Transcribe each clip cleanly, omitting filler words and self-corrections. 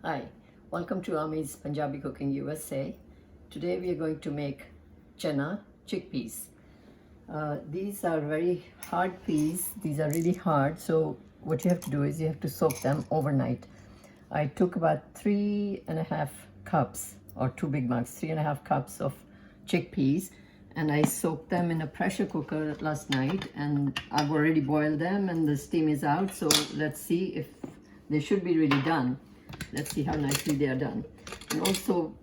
Hi, welcome to Ami's Punjabi Cooking USA. Today we are going to make chana chickpeas. These are very hard peas. These are really hard. So what you have to do is you have to soak them overnight. I took about 3.5 cups or 2 big mugs, 3.5 cups of chickpeas, and I soaked them in a pressure cooker last night, and I've already boiled them and the steam is out. So let's see if they should be really done. Let's see how nicely they are done. And also,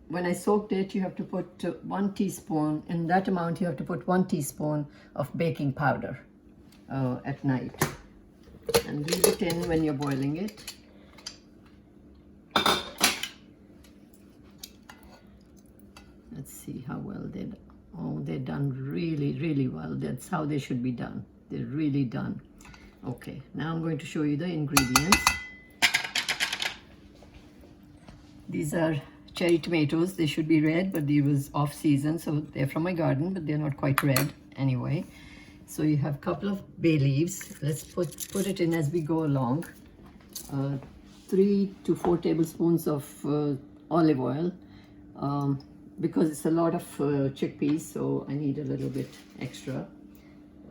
when I soaked it, you have to put 1 teaspoon, in that amount you have to put 1 teaspoon of baking powder at night. And leave it in when you're boiling it. Let's see how well they done. Oh, they're done really, really well. That's how they should be done. They're really done. Okay, now I'm going to show you the ingredients. These are cherry tomatoes. They should be red, but they was off season, so they're from my garden, but they're not quite red anyway. So you have a couple of bay leaves. Let's put it in as we go along. 3 to 4 tablespoons of olive oil. Because it's a lot of chickpeas, so I need a little bit extra.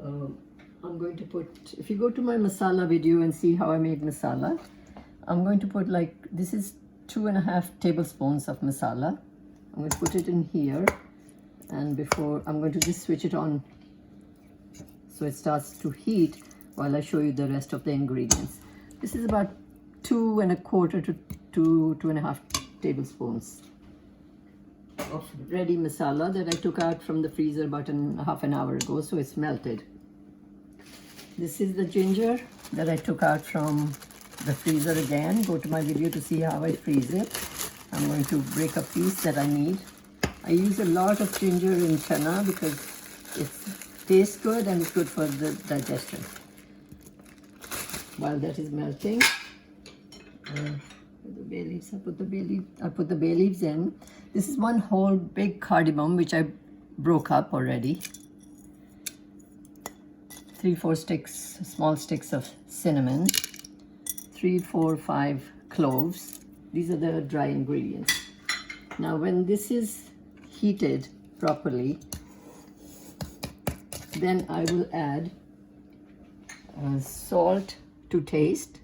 I'm going to put, if you go to my masala video and see how I make masala, I'm going to put this is 2.5 tablespoons of masala. I'm going to put it in here, and before I'm going to just switch it on so it starts to heat while I show you the rest of the ingredients. This is about 2.25 to 2.5 tablespoons of ready masala that I took out from the freezer about half an hour ago, so it's melted. This is the ginger that I took out from the freezer again. Go to my video to see how I freeze it. I'm going to break a piece that I need. I use a lot of ginger in chana because it tastes good and it's good for the digestion. While that is melting, the bay leaves, I put the bay leaves in. This is one whole big cardamom which I broke up already. 3-4 small sticks of cinnamon. 3, 4, 5 cloves. These are the dry ingredients. Now when this is heated properly, then I will add salt to taste.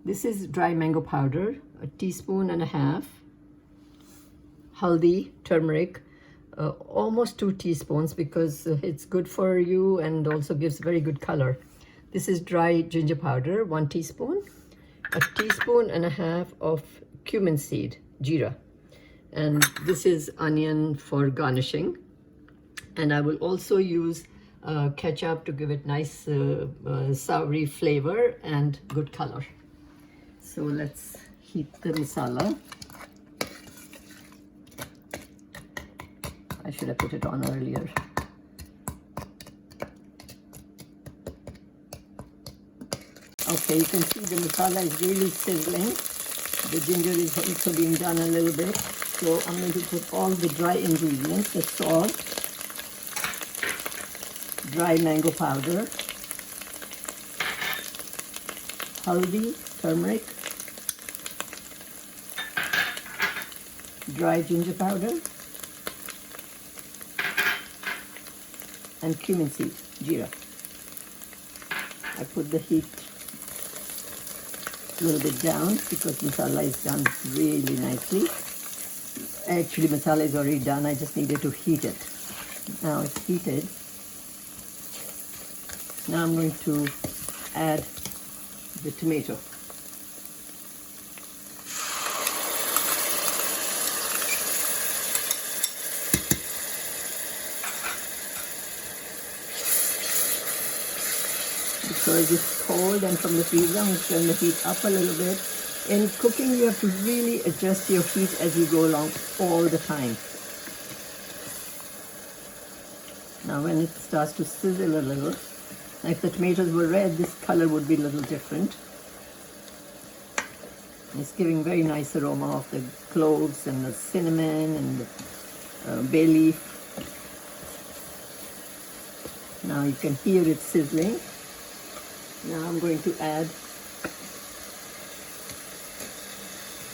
This is dry mango powder, 1.5 teaspoons. Haldi, turmeric, almost 2 teaspoons because it's good for you and also gives very good color. This is dry ginger powder, 1 teaspoon. 1.5 teaspoons of cumin seed, jeera. And this is onion for garnishing. And I will also use ketchup to give it nice soury flavor and good color. So let's heat the masala. I should have put it on earlier. Okay, you can see the masala is really sizzling. The ginger is also being done a little bit. So I'm going to put all the dry ingredients, the salt, dry mango powder, haldi, turmeric, dry ginger powder, and cumin seed, jeera. I put the heat a little bit down because masala is done really nicely. Actually, masala is already done. I just needed to heat it. Now it's heated. Now I'm going to add the tomato. Because it's cold and from the freezer, I'm going to turn the heat up a little bit. In cooking, you have to really adjust your heat as you go along all the time. Now when it starts to sizzle a little, if the tomatoes were red, this color would be a little different. It's giving very nice aroma of the cloves and the cinnamon and the bay leaf. Now you can hear it sizzling. Now I'm going to add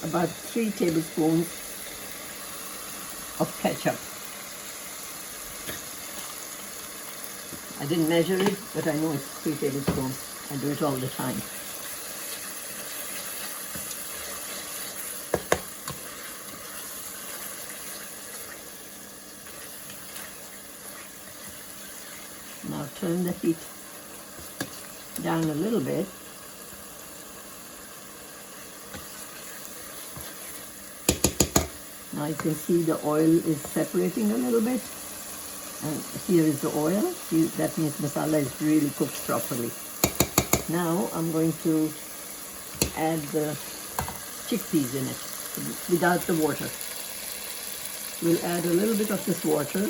about 3 tablespoons of ketchup. I didn't measure it, but I know it's 3 tablespoons. I do it all the time. Now turn the heat down a little bit. Now you can see the oil is separating a little bit. And here is the oil. See, that means masala is really cooked properly. Now I'm going to add the chickpeas in it without the water. We'll add a little bit of this water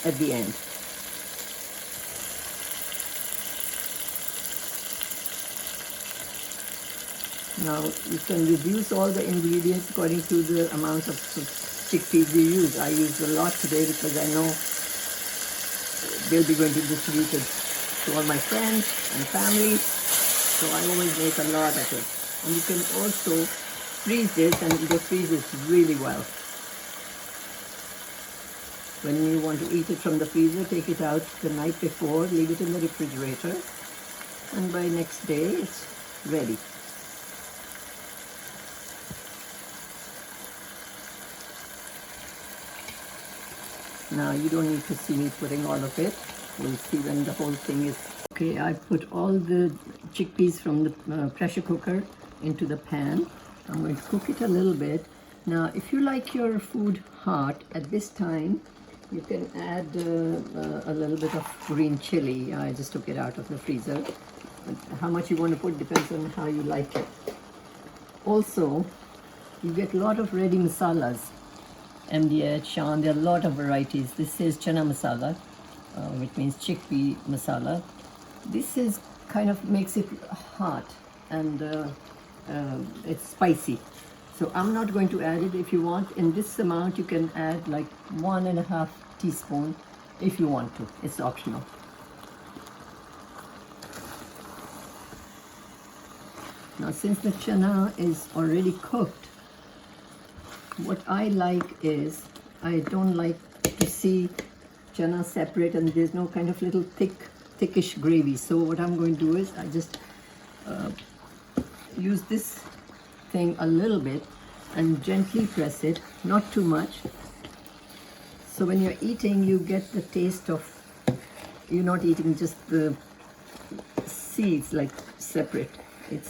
at the end. Now you can reduce all the ingredients according to the amount of chickpeas you use. I used a lot today because I know they'll be going to distribute it to all my friends and family. So I always make a lot of it. And you can also freeze this, and it'll freeze it really well. When you want to eat it from the freezer, take it out the night before, leave it in the refrigerator, and by next day it's ready. Now you don't need to see me putting all of it. We'll see when the whole thing is. Okay, I put all the chickpeas from the pressure cooker into the pan. I'm going to cook it a little bit. Now, if you like your food hot, at this time, you can add a little bit of green chili. I just took it out of the freezer. How much you want to put depends on how you like it. Also, you get a lot of ready masalas. MDH, Shan, there are a lot of varieties. This is Chana Masala, which means chickpea masala. This is kind of makes it hot and it's spicy. So I'm not going to add it. If you want, in this amount, you can add like 1.5 teaspoon if you want to. It's optional. Now, since the chana is already cooked, what I like is, I don't like to see chana separate and there's no kind of little thickish gravy. So what I'm going to do is I just use this thing a little bit and gently press it, not too much. So when you're eating, you get the taste of, you're not eating just the seeds like separate. It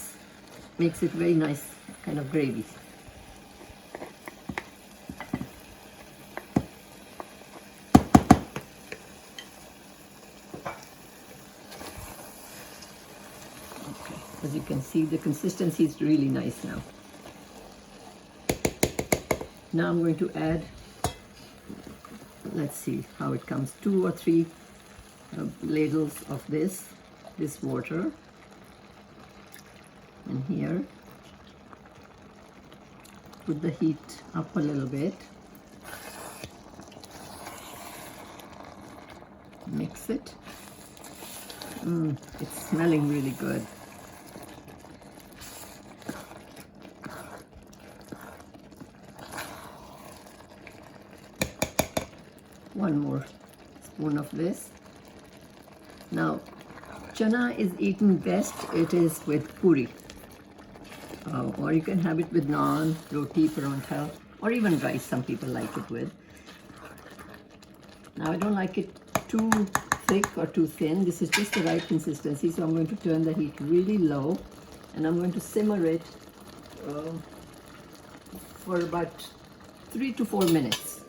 makes it very nice kind of gravy. As you can see, the consistency is really nice now. Now I'm going to add, let's see how it comes, 2 or 3 ladles of this water. And here, put the heat up a little bit. Mix it. It's smelling really good. One more spoon of this. Now, chana is eaten best, it is with puri. Or you can have it with naan, roti, parantha, or even rice, some people like it with. Now, I don't like it too thick or too thin. This is just the right consistency, so I'm going to turn the heat really low, and I'm going to simmer it for about 3 to 4 minutes.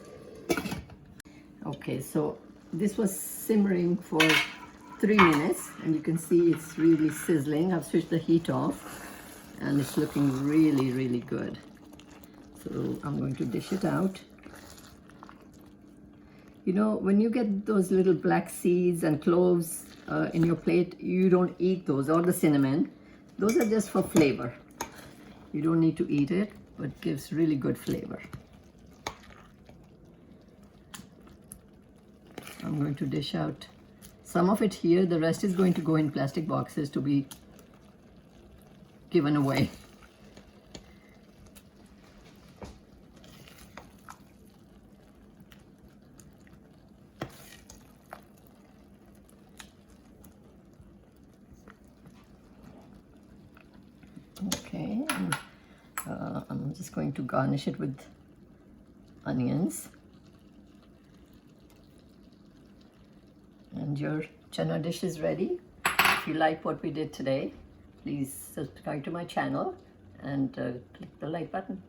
Okay, so this was simmering for 3 minutes, and you can see it's really sizzling. I've switched the heat off, and it's looking really, really good. So I'm going to dish it out. You know, when you get those little black seeds and cloves in your plate, you don't eat those, or the cinnamon. Those are just for flavor. You don't need to eat it, but it gives really good flavor. I'm going to dish out some of it here. The rest is going to go in plastic boxes to be given away. I'm just going to garnish it with onions. And your chana dish is ready. If you like what we did today, please subscribe to my channel and click the like button.